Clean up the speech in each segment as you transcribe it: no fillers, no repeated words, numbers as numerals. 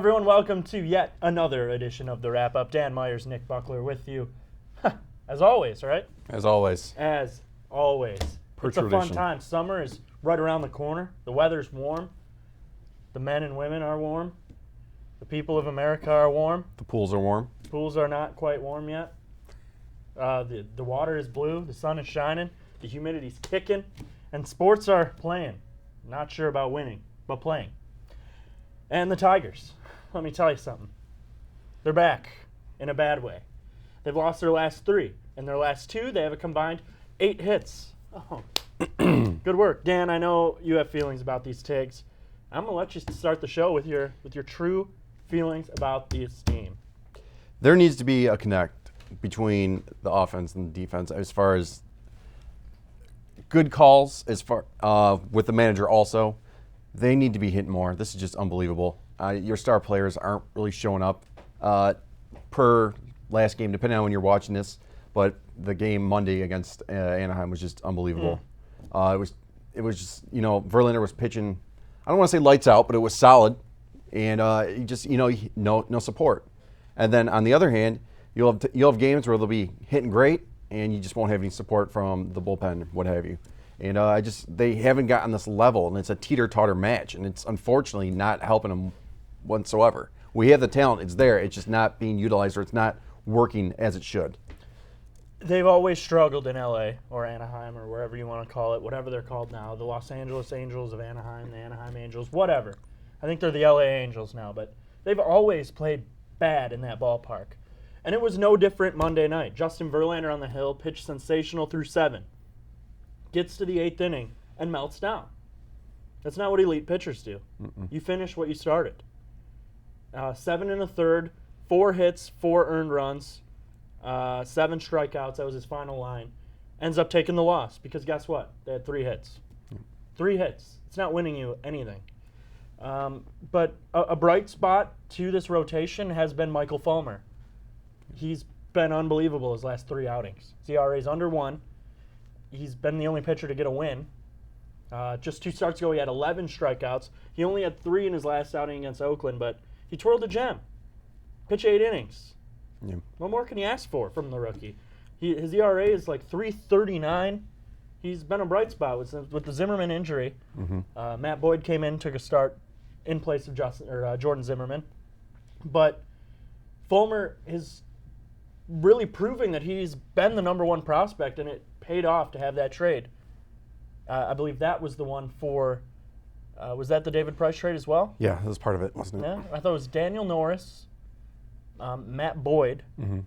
everyone. Welcome to yet another edition of the Wrap Up. Dan Myers, Nick Buckler with you. As always, right? As always. As always. It's a fun time. Summer is right around the corner. The weather's warm. The men and women are warm. The people of America are warm. The pools are warm. Pools are not quite warm yet. The water is blue. The sun is shining. The humidity's kicking. And sports are playing. Not sure about winning, but playing. And the Tigers, let me tell you something. They're back in a bad way. They've lost their last 3. In their last 2, they have a combined 8 hits. Oh, good work. Dan, I know you have feelings about these Tigs. I'm going to let you start the show with your true feelings about this team. There needs to be a connect between the offense and the defense as far as good calls, as far with the manager also. They need to be hitting more. This is just unbelievable. Your star players aren't really showing up per last game, depending on when you're watching this. But the game Monday against Anaheim was just unbelievable. It was just, Verlander was pitching, I don't want to say lights out, but it was solid. And you just, no support. And then on the other hand, you'll have games where they'll be hitting great, and you just won't have any support from the bullpen, what have you. And they haven't gotten this level, and it's a teeter-totter match, and it's unfortunately not helping them whatsoever. We have the talent, it's there, it's just not being utilized, or it's not working as it should. They've always struggled in LA or Anaheim or wherever you want to call it, whatever they're called now, the Los Angeles Angels of Anaheim, the Anaheim Angels, whatever. I think they're the LA Angels now, but they've always played bad in that ballpark. And it was no different Monday night. Justin Verlander on the hill pitched sensational through 7. Gets to the 8th inning and melts down. That's not what elite pitchers do. You finish what you started. 7 1/3, 4 hits, 4 earned runs, 7 strikeouts. That was his final line. Ends up taking the loss because guess what? They had 3 hits. 3 hits. It's not winning you anything. But a bright spot to this rotation has been Michael Fulmer. He's been unbelievable his last 3 outings. His ERA is under 1. He's been the only pitcher to get a win. Just 2 starts ago, he had 11 strikeouts. He only had 3 in his last outing against Oakland, but he twirled a gem. Pitch 8 innings. Yeah. What more can you ask for from the rookie? His ERA is like 3.39. He's been a bright spot with the Zimmerman injury. Matt Boyd came in, took a start in place of Jordan Zimmerman. But Fulmer is really proving that he's been the number 1 prospect, and it paid off to have that trade. I believe that was the one for, was that the David Price trade as well? Yeah, that was part of it, wasn't it? Yeah, I thought it was Daniel Norris, Matt Boyd, and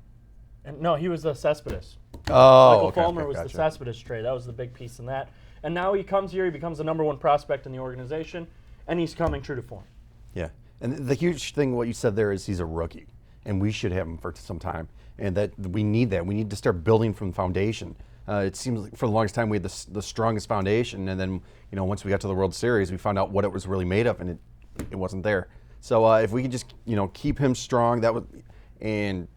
no, he was the Cespedes. Oh, Michael Fulmer was gotcha. the Cespedes trade. That was the big piece in that. And now he comes here, he becomes the number 1 prospect in the organization, and he's coming true to form. Yeah, and the huge thing, what you said there, is he's a rookie, and we should have him for some time, and that we need that. We need to start building from the foundation. It seems like for the longest time we had the strongest foundation, and then once we got to the World Series, we found out what it was really made of, and it wasn't there. So if we could just keep him strong, that would, and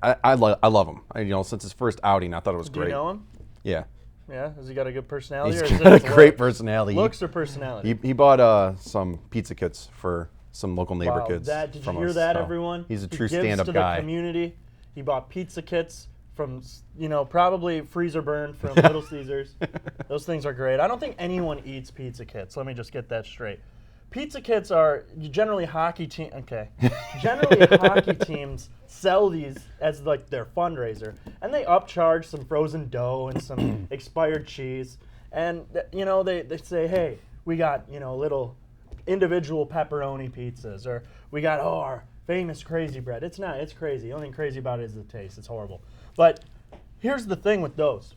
I love him. Since his first outing, I thought it was great. Do you know him? Yeah. Yeah, has he got a good personality? He's or is got it a great personality. Looks or personality? He bought some pizza kits for some local neighbor kids. Did you from hear us, that, so everyone? He's a true he gives stand-up to guy. The community. He bought pizza kits from, probably freezer burn from Little Caesars. Those things are great. I don't think anyone eats pizza kits. Let me just get that straight. Pizza kits are generally hockey team. Okay, generally hockey teams sell these as like their fundraiser, and they upcharge some frozen dough and some expired cheese, and they say, hey, we got little individual pepperoni pizzas, or we got our famous crazy bread. It's not. It's crazy. The only thing crazy about it is the taste. It's horrible. But here's the thing with those.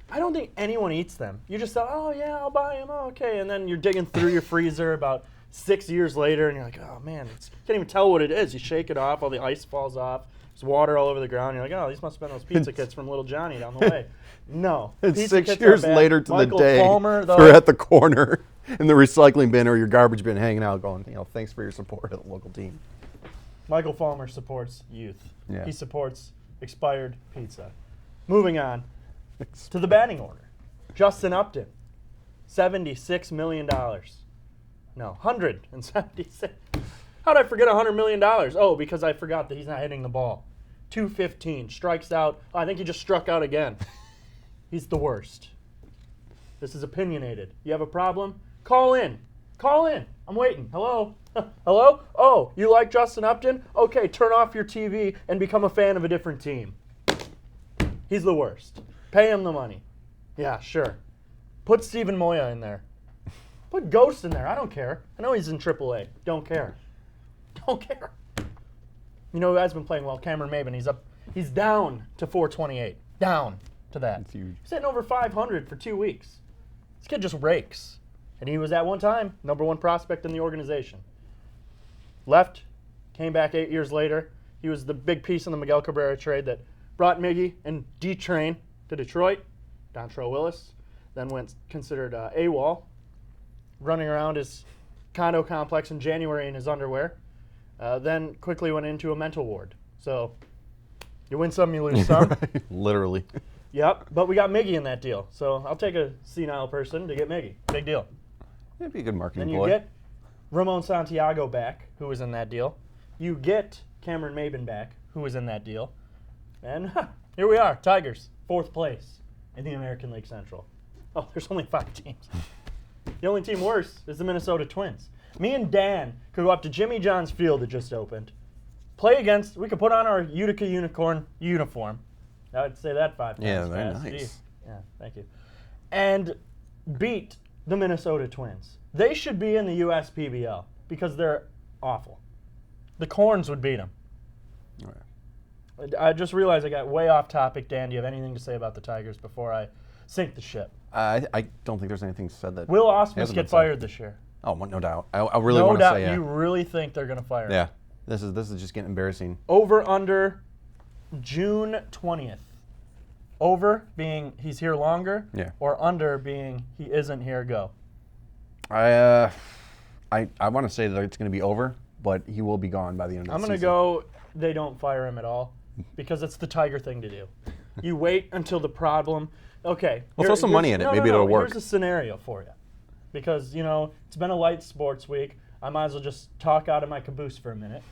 I don't think anyone eats them. You just thought, oh yeah, I'll buy them. Oh, okay, and then you're digging through your freezer about 6 years later, and you're like, oh man, you can't even tell what it is. You shake it off, all the ice falls off. There's water all over the ground. You're like, oh, these must have been those pizza kits from Little Johnny down the way. No. It's 6 years later to Michael the day Fulmer, though, we're at the corner in the recycling bin or your garbage bin hanging out going, thanks for your support of the local team. Michael Fulmer supports youth. Yeah. He supports expired pizza. Moving on to the batting order. Justin Upton, $76 million. No, 176. How'd I forget $100 million? Oh, because I forgot that he's not hitting the ball. 215, strikes out. Oh, I think he just struck out again. He's the worst. This is opinionated. You have a problem? Call in. Call in. I'm waiting. Hello? Hello? Oh, you like Justin Upton? Okay, turn off your TV and become a fan of a different team. He's the worst. Pay him the money. Yeah, sure. Put Steven Moya in there. Put Ghost in there. I don't care. I know he's in AAA. Don't care. Don't care. You know who has been playing well? Cameron Maben. He's down to 428. Down to that. That's huge. He's hitting over 500 for 2 weeks. This kid just rakes. And he was at one time #1 prospect in the organization. Left, came back 8 years later. He was the big piece in the Miguel Cabrera trade that brought Miggy and D-Train to Detroit. Dontrelle Willis then went considered AWOL, running around his condo complex in January in his underwear. Then quickly went into a mental ward. So you win some, you lose some. Literally. Yep, but we got Miggy in that deal. So I'll take a senile person to get Miggy. Big deal. It'd be a good marketing Then you ploy. get Ramon Santiago back, who was in that deal. You get Cameron Maben back, who was in that deal. And here we are, Tigers, 4th place in the American League Central. Oh, there's only 5 teams. The only team worse is the Minnesota Twins. Me and Dan could go up to Jimmy John's Field that just opened, play against, we could put on our Utica Unicorn uniform. I would say that 5 times Yeah, very fast. nice. Gee. Yeah, thank you. And beat the Minnesota Twins. They should be in the USPBL because they're awful. The Corns would beat them. All right. I just realized I got way off topic. Dan, do you have anything to say about the Tigers before I sink the ship? I don't think there's anything said that. Will Osmus hasn't get been said. fired this year? Oh, no doubt. I really No want to doubt. say yeah. You really think they're going to fire him? Yeah. This is just getting embarrassing. Over under June 20th. Over being he's here longer, Yeah. or under being he isn't here, go. I want to say that it's going to be over, but he will be gone by the end of the I'm season. going to go they don't fire him at all because it's the Tiger thing to do. You wait until the problem. Okay. Well, throw some money in it. Maybe it'll work. Here's a scenario for you. Because, you know, it's been a light sports week. I might as well just talk out of my caboose for a minute.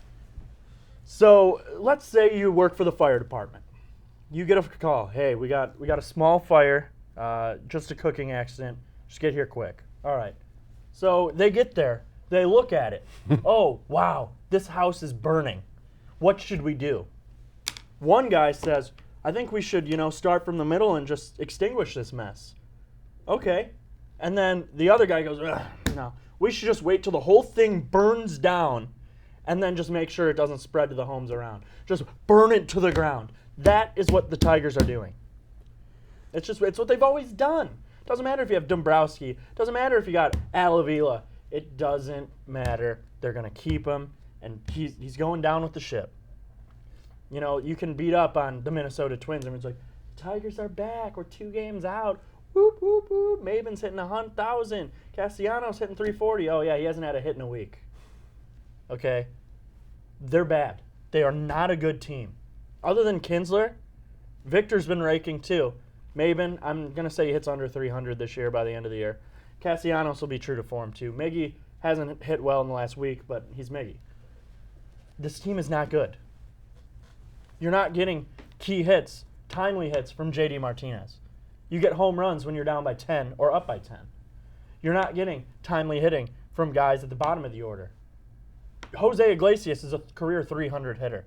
So let's say you work for the fire department. You get a call. Hey, we got a small fire, just a cooking accident. Just get here quick. All right. So they get there. They look at it. Oh, wow, this house is burning. What should we do? One guy says, I think we should, start from the middle and just extinguish this mess. Okay. And then the other guy goes, no, we should just wait till the whole thing burns down and then just make sure it doesn't spread to the homes around. Just burn it to the ground. That is what the Tigers are doing. It's what they've always done. Doesn't matter if you have Dombrowski. Doesn't matter if you got Al Avila. It doesn't matter. They're going to keep him, and he's going down with the ship. You know, you can beat up on the Minnesota Twins. I mean, it's like, Tigers are back. We're 2 games out. Whoop, whoop, whoop. Maben's hitting 100,000. Castellanos hitting 340. Oh, yeah, he hasn't had a hit in a week. Okay? They're bad. They are not a good team. Other than Kinsler, Victor's been raking too. Maben, I'm going to say he hits under 300 this year by the end of the year. Castellanos will be true to form too. Miggy hasn't hit well in the last week, but he's Miggy. This team is not good. You're not getting key hits, timely hits from J.D. Martinez. You get home runs when you're down by 10 or up by 10. You're not getting timely hitting from guys at the bottom of the order. Jose Iglesias is a career 300 hitter.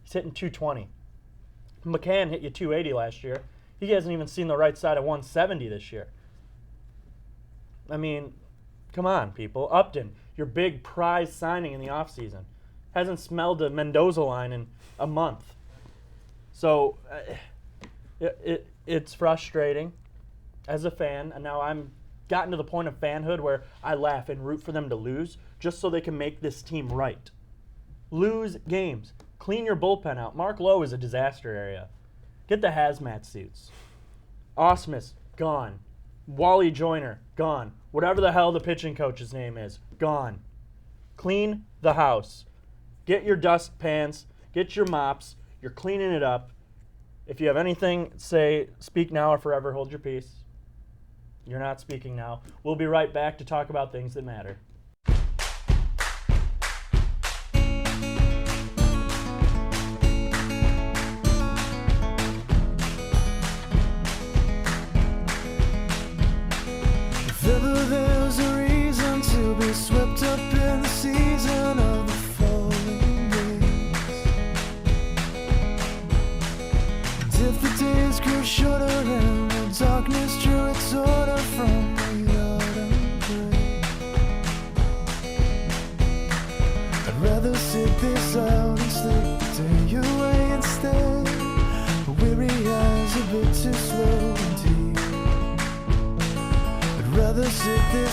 He's hitting 220. McCann hit you 280 last year. He hasn't even seen the right side of 170 this year. I mean, come on, people. Upton, your big prize signing in the offseason, hasn't smelled a Mendoza line in a month. So it's frustrating as a fan, and now I'm gotten to the point of fanhood where I laugh and root for them to lose just so they can make this team right. Lose games. Clean your bullpen out. Mark Lowe is a disaster area. Get the hazmat suits. Osmus, gone. Wally Joyner, gone. Whatever the hell the pitching coach's name is, gone. Clean the house. Get your dust pans. Get your mops. You're cleaning it up. If you have anything, say, speak now or forever hold your peace. You're not speaking now. We'll be right back to talk about things that matter.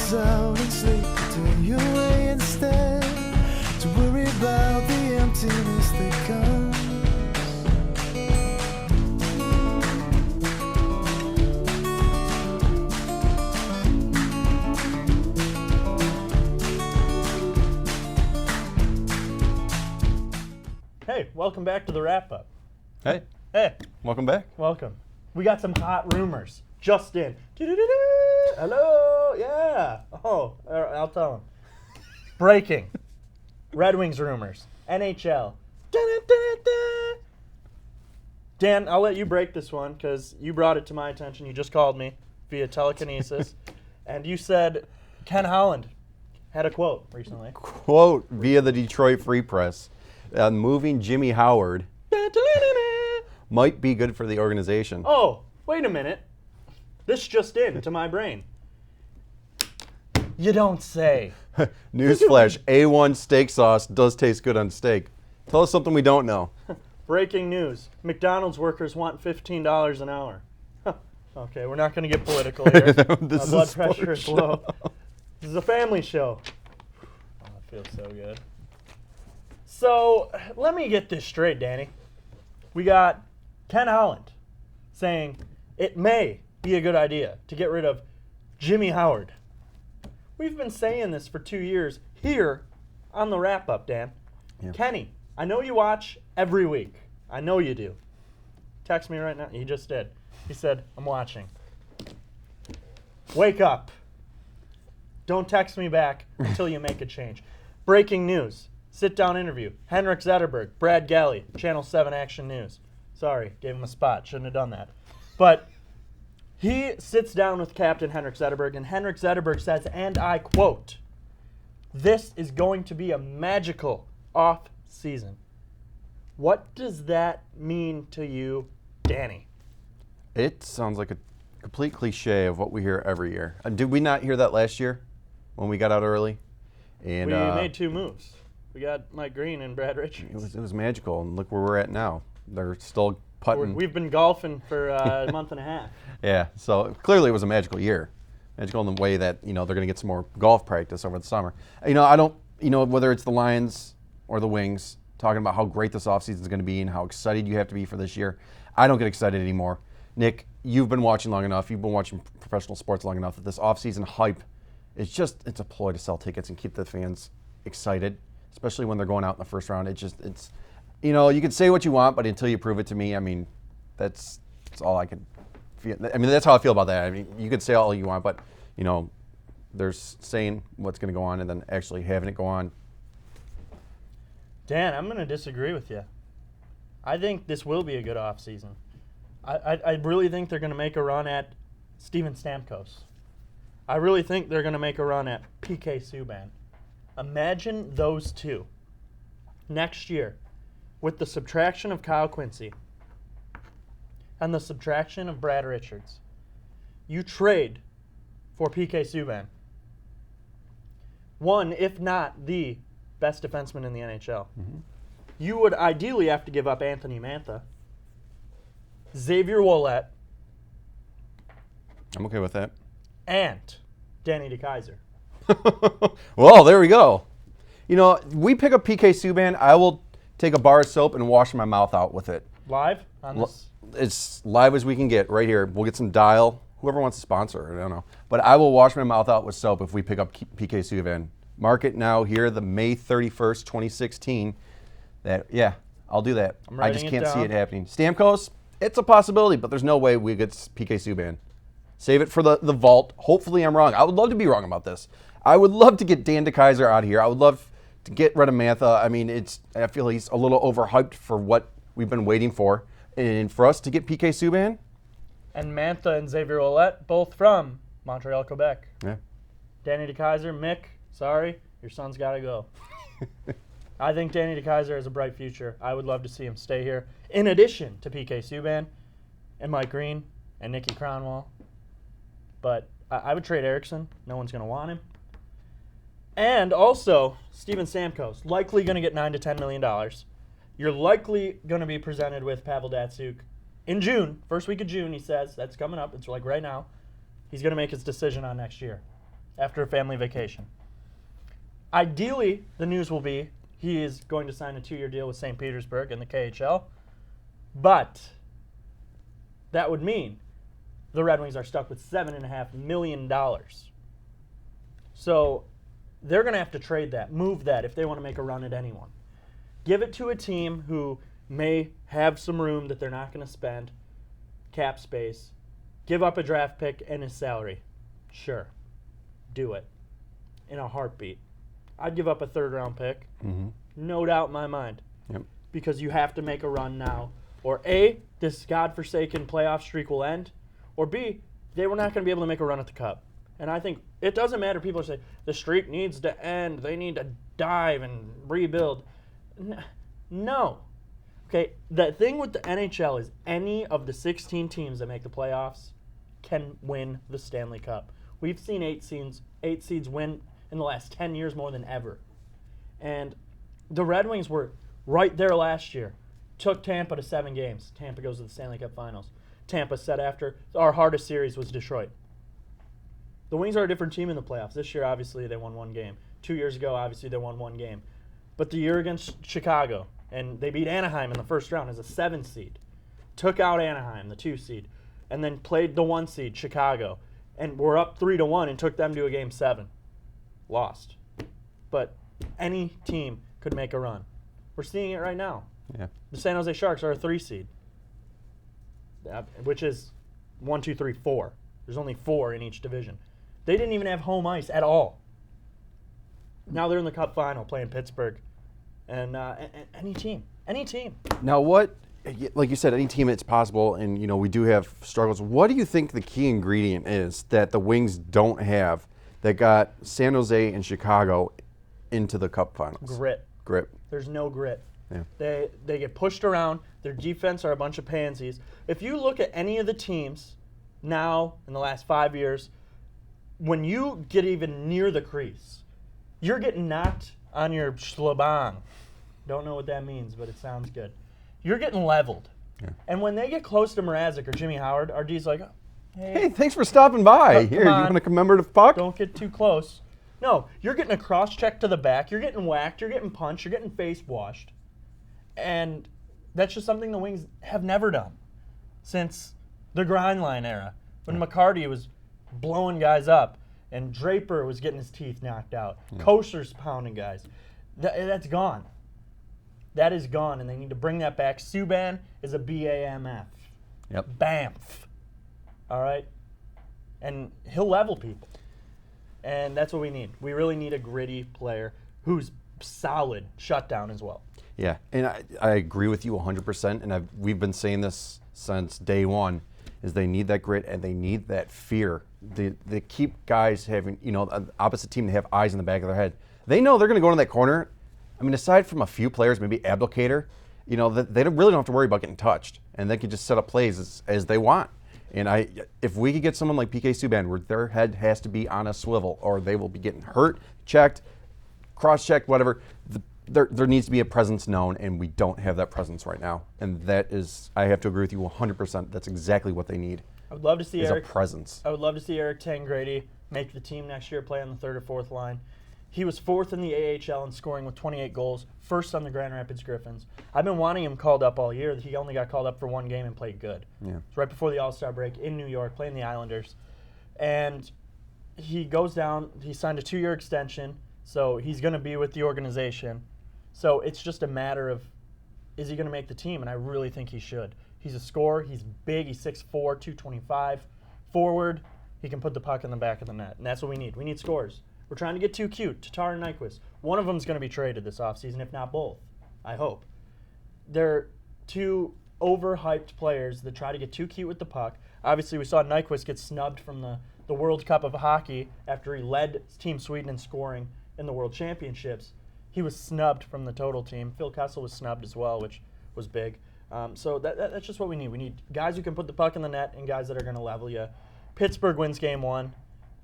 lights out and sleep until you're away instead, to worry about the emptiness that comes. Hey, welcome back to the wrap-up. Hey, Hey, welcome back. welcome. We got some hot rumors just in. Do-do-do-do. Hello, yeah. Oh, I'll tell them. Breaking. Red Wings rumors. NHL. Da-da-da-da. Dan, I'll let you break this one because you brought it to my attention. You just called me via telekinesis, and you said Ken Holland had a quote recently. Quote via the Detroit Free Press, moving Jimmy Howard might be good for the organization. Oh, wait a minute. This just in to my brain. You don't say. Newsflash, A1 steak sauce does taste good on steak. Tell us something we don't know. Breaking news. McDonald's workers want $15 an hour. Okay, we're not going to get political here. This My is blood a pressure is sports low. This is a family show. Oh, it feels so good. So, let me get this straight, Danny. We got Ken Holland saying it may be a good idea to get rid of Jimmy Howard. We've been saying this for 2 years here on the wrap-up, Dan. Yeah. Kenny, I know you watch every week. I know you do. Text me right now. He just did. He said, I'm watching. Wake up. Don't text me back until you make a change. Breaking news. Sit-down interview. Henrik Zetterberg, Brad Galley, Channel 7 Action News. Sorry, gave him a spot. Shouldn't have done that. But he sits down with Captain Henrik Zetterberg, and Henrik Zetterberg says, and I quote, "This is going to be a magical off-season." What does that mean to you, Danny? It sounds like a complete cliche of what we hear every year. Did we not hear that last year when we got out early? And We made 2 moves. We got Mike Green and Brad Richards. it was magical, and look where we're at now. They're still putting. We've been golfing for a month and a half. Yeah, so clearly it was a magical year. Magical in the way that, they're going to get some more golf practice over the summer. I don't, whether it's the Lions or the Wings, talking about how great this offseason is going to be and how excited you have to be for this year. I don't get excited anymore. Nick, you've been watching long enough. You've been watching professional sports long enough that this offseason hype it's a ploy to sell tickets and keep the fans excited, especially when they're going out in the first round. You can say what you want, but until you prove it to me, that's all I can feel. That's how I feel about that. You could say all you want, but, there's saying what's going to go on and then actually having it go on. Dan, I'm going to disagree with you. I think this will be a good offseason. I really think they're going to make a run at Steven Stamkos. I really think they're going to make a run at PK Subban. Imagine those two next year with the subtraction of Kyle Quincy and the subtraction of Brad Richards. You trade for PK Subban. One, if not the best defenseman in the NHL. Mm-hmm. You would ideally have to give up Anthony Mantha, Xavier Ouellet, I'm okay with that. and Danny DeKeyser. Well, there we go. We pick up PK Subban, I will take a bar of soap and wash my mouth out with it. Live on this. It's live as we can get right here. We'll get some Dial. Whoever wants to sponsor it, I don't know. But I will wash my mouth out with soap if we pick up PK Subban. Mark it now here, the May 31st, 2016. I'll do that. I'm I just writing it can't see down. it happening. Stamkos, it's a possibility, but there's no way we get PK Subban. Save it for the vault. Hopefully I'm wrong. I would love to be wrong about this. I would love to get Dan DeKeyser out of here. I would love to get rid of Mantha. I feel he's a little overhyped for what we've been waiting for. And for us to get PK Subban, And Mantha and Xavier Ouellet, both from Montreal, Quebec. yeah. Danny DeKeyser, Mick, sorry, your son's got to go. I think Danny DeKeyser has a bright future. I would love to see him stay here. In addition to PK Subban and Mike Green and Nicky Cronwall. But I would trade Erickson. No one's going to want him. And also, Steven Stamkos, likely going to get $9 to $10 million. You're likely going to be presented with Pavel Datsyuk in June, first week of June, he says. That's coming up. It's like right now. He's going to make his decision on next year. after a family vacation. Ideally, the news will be he is going to sign a 2-year deal with St. Petersburg in the KHL, but that would mean the Red Wings are stuck with $7.5 million. So they're going to have to trade that, move that if they want to make a run at anyone. Give it to a team who may have some room that they're not going to spend, cap space. Give up a draft pick and his salary. Sure. Do it. In a heartbeat. I'd give up a 3rd-round pick. Mm-hmm. No doubt in my mind. Yep. Because you have to make a run now. Or A, this godforsaken playoff streak will end. Or B, they were not going to be able to make a run at the Cup. And I think it doesn't matter. People say the streak needs to end. They need to dive and rebuild. No. Okay, the thing with the NHL is any of the 16 teams that make the playoffs can win the Stanley Cup. We've seen 8 seeds win in the last 10 years more than ever. And the Red Wings were right there last year. Took Tampa to 7 games. Tampa goes to the Stanley Cup Finals. Tampa said after our hardest series was Detroit. The Wings are a different team in the playoffs. This year, obviously, they won 1 game. 2 years ago, obviously, they won 1 game. But the year against Chicago, and they beat Anaheim in the first round as a 7 seed. Took out Anaheim, the 2 seed, and then played the 1 seed, Chicago, and were up 3-1 and took them to a game 7. Lost. But any team could make a run. We're seeing it right now. Yeah. The San Jose Sharks are a 3 seed, which is 1, 2, 3, 4. There's only 4 in each division. They didn't even have home ice at all. Now they're in the Cup final playing Pittsburgh. And any team. Now, what, like you said, any team it's possible, and we do have struggles. What do you think the key ingredient is that the Wings don't have that got San Jose and Chicago into the Cup finals? Grit. There's no grit. Yeah. They get pushed around. Their defense are a bunch of pansies. If you look at any of the teams now in the last 5 years, when you get even near the crease, you're getting knocked on your schlabang. Don't know what that means, but it sounds good. You're getting leveled. Yeah. And when they get close to Mrazek or Jimmy Howard, our D's like, Hey, thanks for stopping by. Come Here, you on. want a commemorative puck? don't get too close. No, you're getting a cross check to the back. You're getting whacked. You're getting punched. You're getting face washed. And that's just something the Wings have never done since the grind line era, when McCarty was blowing guys up and Draper was getting his teeth knocked out. Kosher's pounding guys. That's gone. That is gone, and they need to bring that back. Subban is a BAMF. Yep. BAMF. All right? And he'll level people. And that's what we need. We really need a gritty player who's solid shutdown as well. Yeah, and I agree with you 100%, and we've been saying this since day one, is they need that grit and they need that fear. They keep guys having, the opposite team, they have eyes in the back of their head. They know they're going to go into that corner. I mean, aside from a few players, maybe Abdelkader, they really don't have to worry about getting touched, and they can just set up plays as they want. And if we could get someone like PK Subban where their head has to be on a swivel or they will be getting hurt, checked, cross-checked, whatever, there needs to be a presence known, and we don't have that presence right now. And that is, I have to agree with you 100%. That's exactly what they need. I would love to see is Eric. a presence. I would love to see Eric Tangrady make the team next year, play on the 3rd or 4th line. He was 4th in the AHL in scoring with 28 goals, 1st on the Grand Rapids Griffins. I've been wanting him called up all year. He only got called up for 1 game and played good. Yeah. It's right before the All-Star break in New York, playing the Islanders. And he goes down. He signed a 2-year extension, so he's going to be with the organization. So it's just a matter of, is he going to make the team? And I really think he should. He's a scorer. He's big. He's 6'4", 225. Forward, he can put the puck in the back of the net. And that's what we need. We need scorers. We're trying to get too cute. Tatar and Nyquist. One of them is going to be traded this offseason, if not both. I hope. They're 2 overhyped players that try to get too cute with the puck. Obviously, we saw Nyquist get snubbed from the World Cup of Hockey after he led Team Sweden in scoring in the World Championships. He was snubbed from the total team. Phil Kessel was snubbed as well, which was big. So that's just what we need. We need guys who can put the puck in the net and guys that are going to level you. Pittsburgh wins Game 1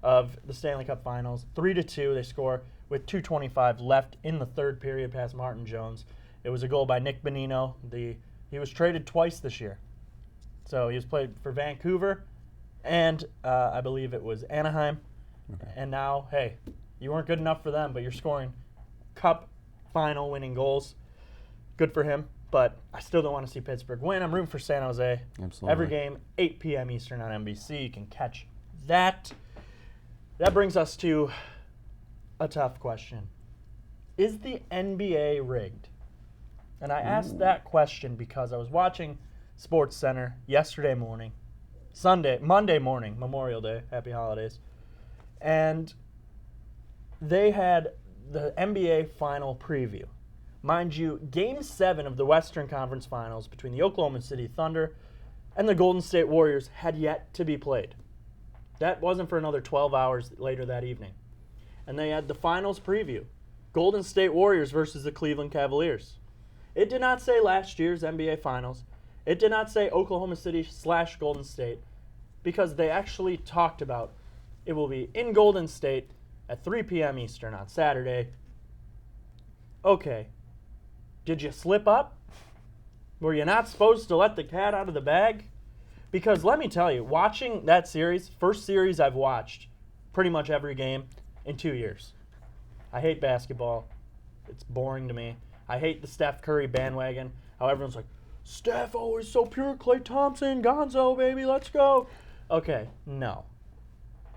of the Stanley Cup Finals. 3-2, they score with 2:25 left in the 3rd period past Martin Jones. It was a goal by Nick Bonino. He was traded twice this year. So he was played for Vancouver and I believe it was Anaheim. And now, hey, you weren't good enough for them, but you're scoring cup final winning goals. Good for him. But I still don't want to see Pittsburgh win. I'm rooting for San Jose. Absolutely. Every game, 8 p.m. Eastern on NBC. You can catch that. That brings us to a tough question. Is the NBA rigged? And I asked that question because I was watching SportsCenter yesterday morning, Monday morning, Memorial Day, happy holidays, and they had the NBA final preview. Mind you, Game 7 of the Western Conference Finals between the Oklahoma City Thunder and the Golden State Warriors had yet to be played. That wasn't for another 12 hours later that evening. And they had the finals preview, Golden State Warriors versus the Cleveland Cavaliers. It did not say last year's NBA Finals. It did not say Oklahoma City / Golden State, because they actually talked about it will be in Golden State at 3 p.m. Eastern on Saturday. Okay. Did you slip up? Were you not supposed to let the cat out of the bag? Because let me tell you, watching that series, first series I've watched pretty much every game in 2 years. I hate basketball. It's boring to me. I hate the Steph Curry bandwagon. How everyone's like, Steph, always so pure, Klay Thompson, Gonzo, baby, let's go. Okay, no.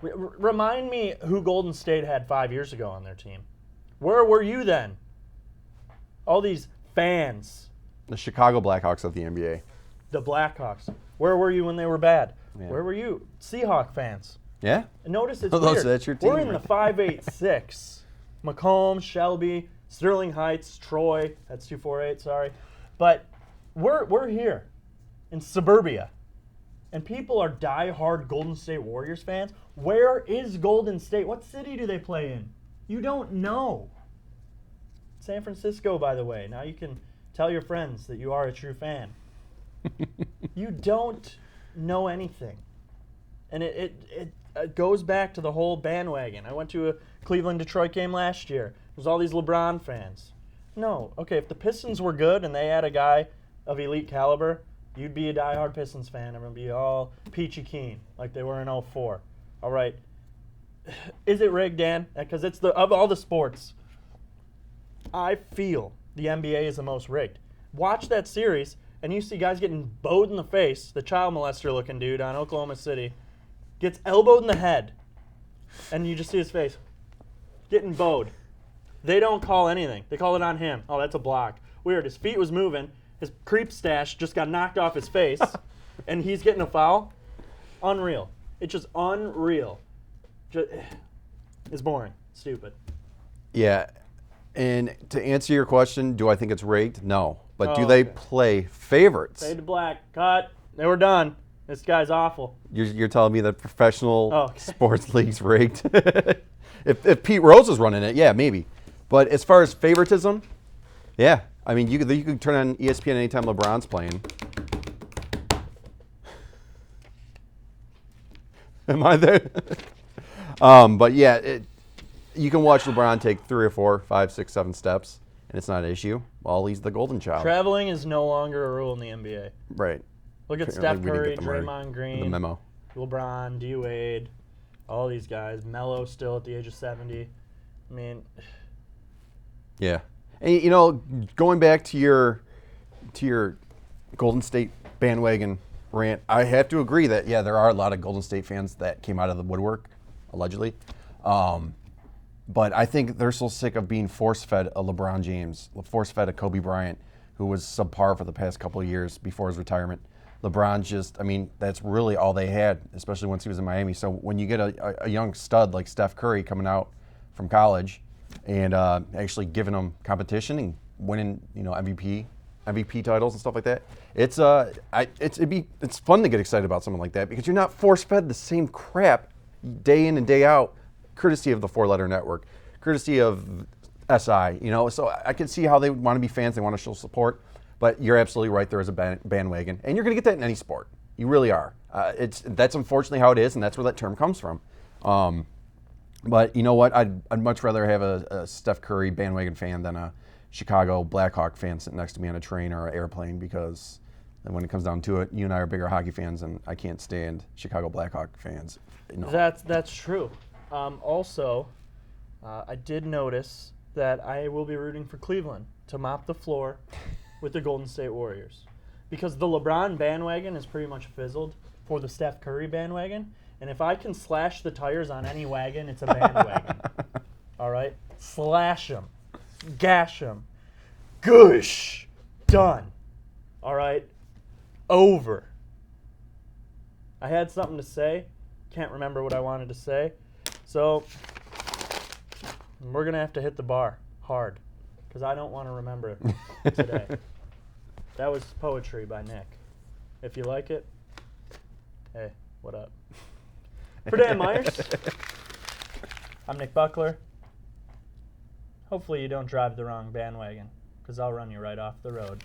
Remind me who Golden State had 5 years ago on their team. Where were you then? All these fans. The Chicago Blackhawks of the NBA. The Blackhawks. Where were you when they were bad? Yeah. Where were you? Seahawk fans. Yeah? And notice it's Those- weird. that's your team, We're in right? the 5-8-6. Macomb, Shelby, Sterling Heights, Troy. That's 248, sorry. But we're here in suburbia. And people are diehard Golden State Warriors fans. Where is Golden State? What city do they play in? You don't know. San Francisco, by the way. Now you can tell your friends that you are a true fan. You don't know anything. And it goes back to the whole bandwagon. I went to a Cleveland-Detroit game last year. There was all these LeBron fans. No. Okay, if the Pistons were good and they had a guy of elite caliber, you'd be a diehard Pistons fan. Everyone would be all peachy keen like they were in 04. All right. Is it rigged, Dan? Because it's of all the sports, I feel the NBA is the most rigged. Watch that series, and you see guys getting bowed in the face. The child molester-looking dude on Oklahoma City gets elbowed in the head, and you just see his face getting bowed. They don't call anything. They call it on him. Oh, that's a block. Weird. His feet was moving. His creep stash just got knocked off his face, and he's getting a foul. Unreal. It's just unreal. It's boring. Stupid. Yeah. And to answer your question, do I think it's rigged? No. But do Oh, they okay. play favorites? Fade to black. Cut. They were done. This guy's awful. You're telling me that professional Oh, okay. sports league's rigged? if Pete Rose is running it, yeah, maybe. But as far as favoritism, yeah. I mean, you could turn on ESPN anytime LeBron's playing. Am I there? But yeah, you can watch LeBron take 3 or 4, 5, 6, 7 steps, and it's not an issue. Well, he's the golden child. Traveling is no longer a rule in the NBA. Right. Look at Apparently Steph we didn't Curry, get the word, Draymond The Green, memo. LeBron, D. Wade, all these guys. Melo still at the age of 70. I mean, Yeah. And going back to your Golden State bandwagon rant, I have to agree that there are a lot of Golden State fans that came out of the woodwork, allegedly. But I think they're so sick of being force-fed a LeBron James, force-fed a Kobe Bryant, who was subpar for the past couple of years before his retirement. LeBron that's really all they had, especially once he was in Miami. So when you get a young stud like Steph Curry coming out from college and actually giving them competition and winning, MVP titles and stuff like that, it's fun to get excited about something like that because you're not force-fed the same crap day in and day out, courtesy of the 4-letter network, courtesy of SI. So I can see how they want to be fans, they want to show support. But you're absolutely right. There is a bandwagon, and you're going to get that in any sport. You really are. That's unfortunately how it is, and that's where that term comes from. But you know what? I'd much rather have a Steph Curry bandwagon fan than a Chicago Blackhawk fan sitting next to me on a train or an airplane, because then when it comes down to it, you and I are bigger hockey fans, and I can't stand Chicago Blackhawk fans. that's true. Also, I did notice that I will be rooting for Cleveland to mop the floor with the Golden State Warriors. Because the LeBron bandwagon is pretty much fizzled for the Steph Curry bandwagon. And if I can slash the tires on any wagon, it's a bandwagon. All right? Slash them. Gash them. Goosh. Done. All right? Over. I had something to say. Can't remember what I wanted to say. So, we're going to have to hit the bar hard. Because I don't want to remember today. That was poetry by Nick. If you like it, hey, what up? For Dan Myers, I'm Nick Buckler. Hopefully you don't drive the wrong bandwagon, because I'll run you right off the road.